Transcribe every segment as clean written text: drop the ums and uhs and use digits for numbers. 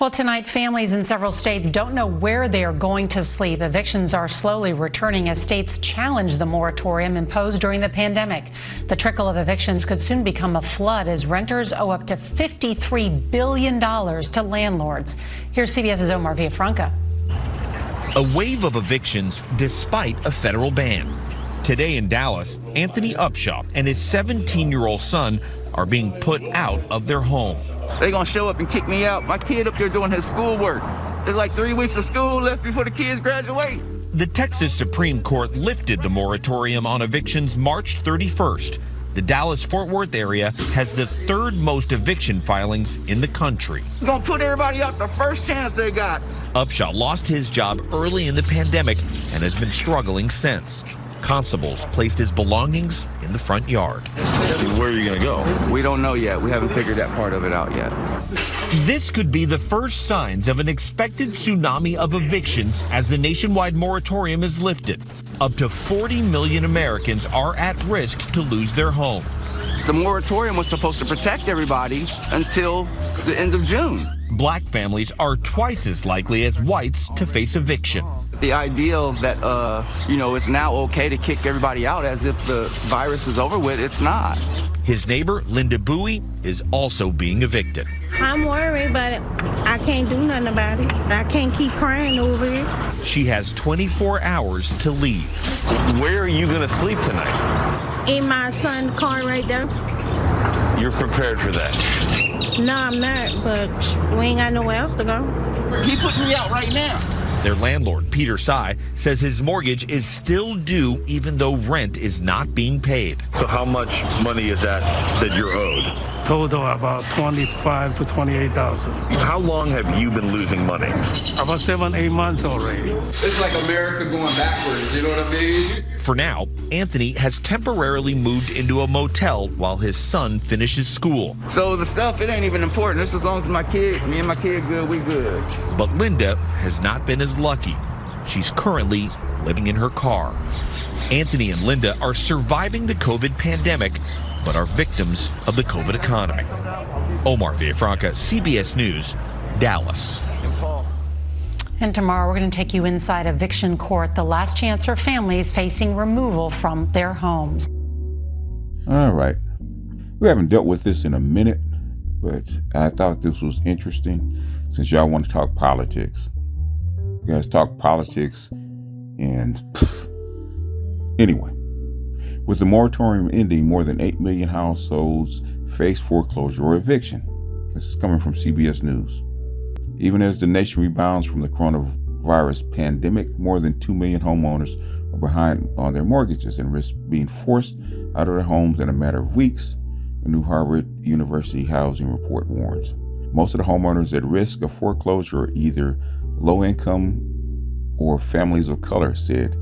Well, tonight, families in several states don't know where they are going to sleep. Evictions are slowly returning as states challenge the moratorium imposed during the pandemic. The trickle of evictions could soon become a flood as renters owe up to $53 billion to landlords. Here's CBS's Omar Villafranca. A wave of evictions despite a federal ban. Today in Dallas, Anthony Upshaw and his 17-year-old son are being put out of their home. They're gonna show up and kick me out. My kid up there doing his schoolwork. There's like 3 weeks of school left before the kids graduate. The Texas Supreme Court lifted the moratorium on evictions March 31st. The Dallas-Fort Worth area has the third most eviction filings in the country. We're gonna put everybody out the first chance they got. Upshaw lost his job early in the pandemic and has been struggling since. Constables placed his belongings in the front yard. Where are you going to go? We don't know yet. We haven't figured that part of it out yet. This could be the first signs of an expected tsunami of evictions as the nationwide moratorium is lifted. Up to 40 million Americans are at risk to lose their home. The moratorium was supposed to protect everybody until the end of June. Black families are twice as likely as whites to face eviction. The ideal that, it's now okay to kick everybody out as if the virus is over with, it's not. His neighbor, Linda Bowie, is also being evicted. I'm worried, but I can't do nothing about it. I can't keep crying over it. She has 24 hours to leave. Where are you going to sleep tonight? In my son's car right there. You're prepared for that? No, I'm not, but we ain't got nowhere else to go. He put me out right now. Their landlord, Peter Sy, says his mortgage is still due even though rent is not being paid. So how much money is that you're owed? Total about $25,000 to $28,000. How long have you been losing money? About 7-8 months already. It's like America going backwards, you know what I mean? For now, Anthony has temporarily moved into a motel while his son finishes school. So the stuff, it ain't even important. Just as long as me and my kid good, we good. But Linda has not been as lucky. She's currently living in her car. Anthony and Linda are surviving the COVID pandemic, but are victims of the COVID economy. Omar Villafranca, CBS News, Dallas. And tomorrow we're going to take you inside eviction court, the last chance for families facing removal from their homes. All right. We haven't dealt with this in a minute, but I thought this was interesting since y'all want to talk politics. You guys talk politics and anyway. With the moratorium ending, more than 8 million households face foreclosure or eviction. This is coming from CBS News. Even as the nation rebounds from the coronavirus pandemic, more than 2 million homeowners are behind on their mortgages and risk being forced out of their homes in a matter of weeks, a new Harvard University housing report warns. Most of the homeowners at risk of foreclosure are either low-income or families of color, said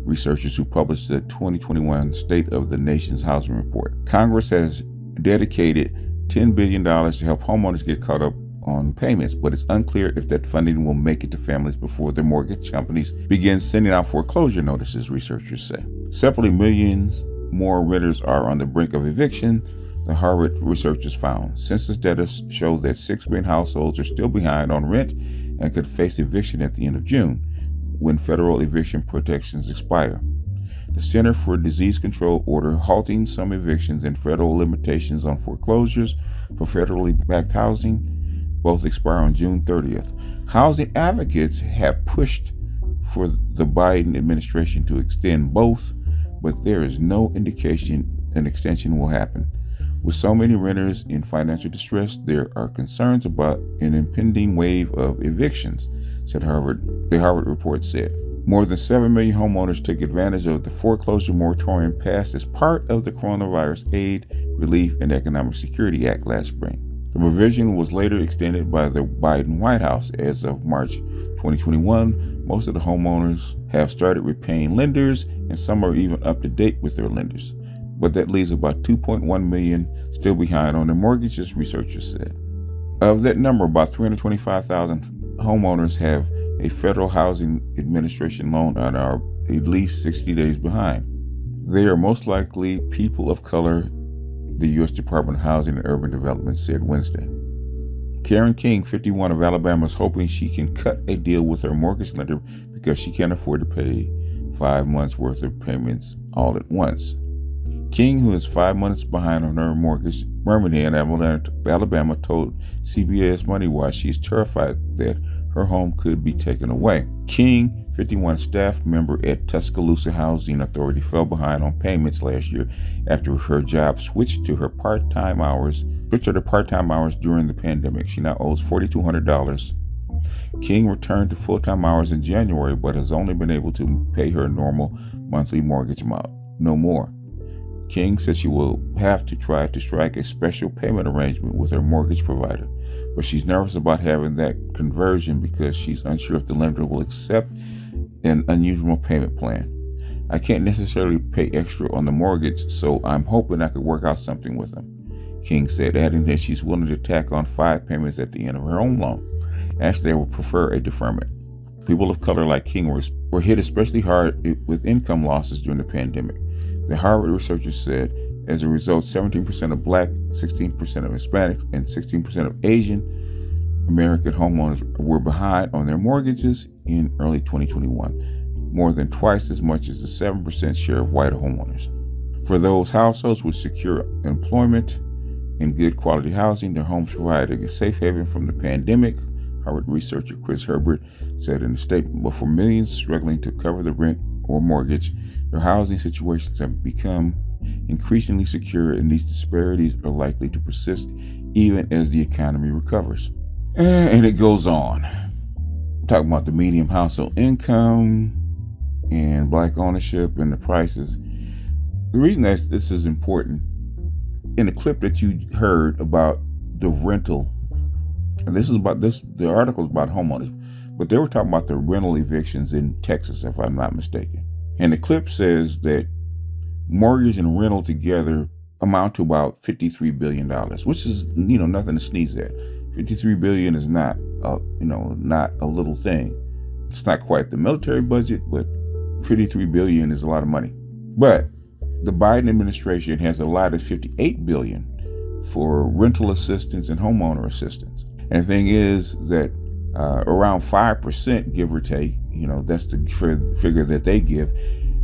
researchers who published the 2021 State of the Nation's Housing Report. Congress has dedicated $10 billion to help homeowners get caught up on payments, but it's unclear if that funding will make it to families before their mortgage companies begin sending out foreclosure notices, researchers say. Separately, millions more renters are on the brink of eviction, the Harvard researchers found. Census data show that 6 million households are still behind on rent and could face eviction at the end of June, when federal eviction protections expire. The Center for Disease Control ordered halting some evictions and federal limitations on foreclosures for federally backed housing. Both expire on June 30th. Housing advocates have pushed for the Biden administration to extend both, but there is no indication an extension will happen. With so many renters in financial distress, there are concerns about an impending wave of evictions, said the Harvard report said. More than 7 million homeowners took advantage of the foreclosure moratorium passed as part of the Coronavirus Aid, Relief, and Economic Security Act last spring. The provision was later extended by the Biden White House. As of March 2021, most of the homeowners have started repaying lenders, and some are even up to date with their lenders. But that leaves about 2.1 million still behind on their mortgages, researchers said. Of that number, about 325,000 homeowners have a federal housing administration loan and are at least 60 days behind. They are most likely people of color, the U.S. Department of Housing and Urban Development said Wednesday. Karen King, 51, of Alabama, is hoping she can cut a deal with her mortgage lender because she can't afford to pay 5 months worth of payments all at once. King, who is 5 months behind on her mortgage, Birmingham, Alabama, told CBS Money Watch she is terrified that her home could be taken away. King, 51, staff member at Tuscaloosa Housing Authority, fell behind on payments last year after her job switched to her part-time hours during the pandemic. She now owes $4,200. King returned to full-time hours in January, but has only been able to pay her normal monthly mortgage amount, no more. King says she will have to try to strike a special payment arrangement with her mortgage provider, but she's nervous about having that conversion because she's unsure if the lender will accept an unusual payment plan. I can't necessarily pay extra on the mortgage, so I'm hoping I could work out something with them, King said, adding that she's willing to tack on 5 payments at the end of her own loan. Actually, I would prefer a deferment. People of color like King were hit especially hard with income losses during the pandemic. The Harvard researchers said, as a result, 17% of Black, 16% of Hispanics, and 16% of Asian American homeowners were behind on their mortgages in early 2021, more than twice as much as the 7% share of white homeowners. For those households with secure employment and good quality housing, their homes provided a safe haven from the pandemic, Harvard researcher Chris Herbert said in a statement. But for millions struggling to cover the rent or mortgage, their housing situations have become increasingly secure, and these disparities are likely to persist even as the economy recovers. And it goes on. Talking about the median household income and Black ownership and the prices. The reason that this is important, in the clip that you heard about the rental, and the article is about homeowners, but they were talking about the rental evictions in Texas, if I'm not mistaken. And the clip says that mortgage and rental together amount to about $53 billion, which is, nothing to sneeze at. $53 billion is not a little thing. It's not quite the military budget, but $53 billion is a lot of money. But the Biden administration has allotted $58 billion for rental assistance and homeowner assistance. And the thing is that around 5%, give or take, that's the figure that they give,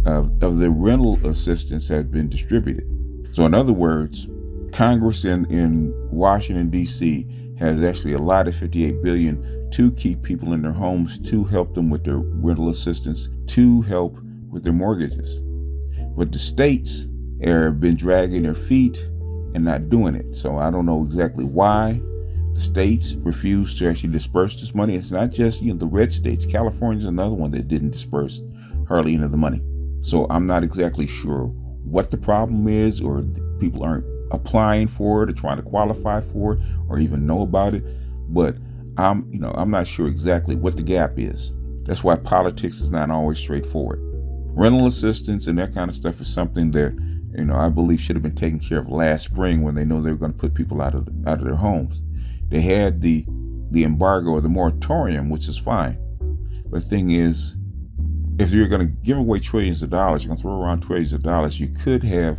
of the rental assistance has been distributed. So in other words, Congress in Washington, D.C. has actually allotted $58 billion to keep people in their homes, to help them with their rental assistance, to help with their mortgages. But the states have been dragging their feet and not doing it. So I don't know exactly why the states refuse to actually disperse this money. It's not just the red states. California is another one that didn't disperse hardly any of the money. So I'm not exactly sure what the problem is, or people aren't applying for it or trying to qualify for it or even know about it. But I'm not sure exactly what the gap is. That's why politics is not always straightforward. Rental assistance and that kind of stuff is something that I believe should have been taken care of last spring, when they know they were going to put people out of their homes. They had the embargo or the moratorium, which is fine. But the thing is, if you're going to give away trillions of dollars, you're going to throw around trillions of dollars, you could have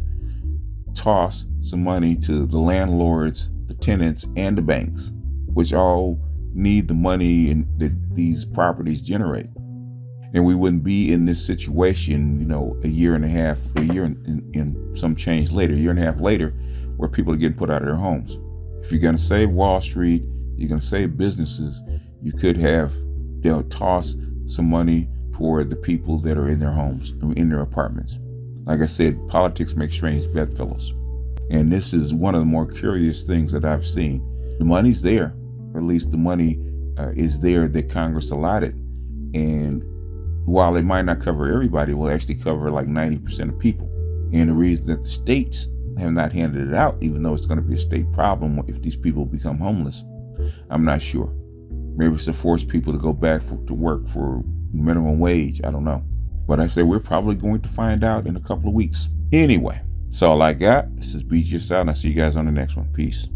tossed some money to the landlords, the tenants, and the banks, which all need the money that these properties generate. And we wouldn't be in this situation, a year and a half later, where people are getting put out of their homes. If you're going to save Wall Street, you're going to save businesses, you could have tossed some money toward the people that are in their homes, in their apartments. Like I said, politics makes strange bedfellows. And this is one of the more curious things that I've seen. The money's there, or at least the money is there that Congress allotted. And while it might not cover everybody, it will actually cover like 90% of people. And the reason that the states have not handed it out, even though it's going to be a state problem if these people become homeless, I'm not sure. Maybe it's to force people to go back to work for minimum wage. I don't know. But I say we're probably going to find out in a couple of weeks. Anyway, that's all I got. This is Beat Your Side, and I'll see you guys on the next one. Peace.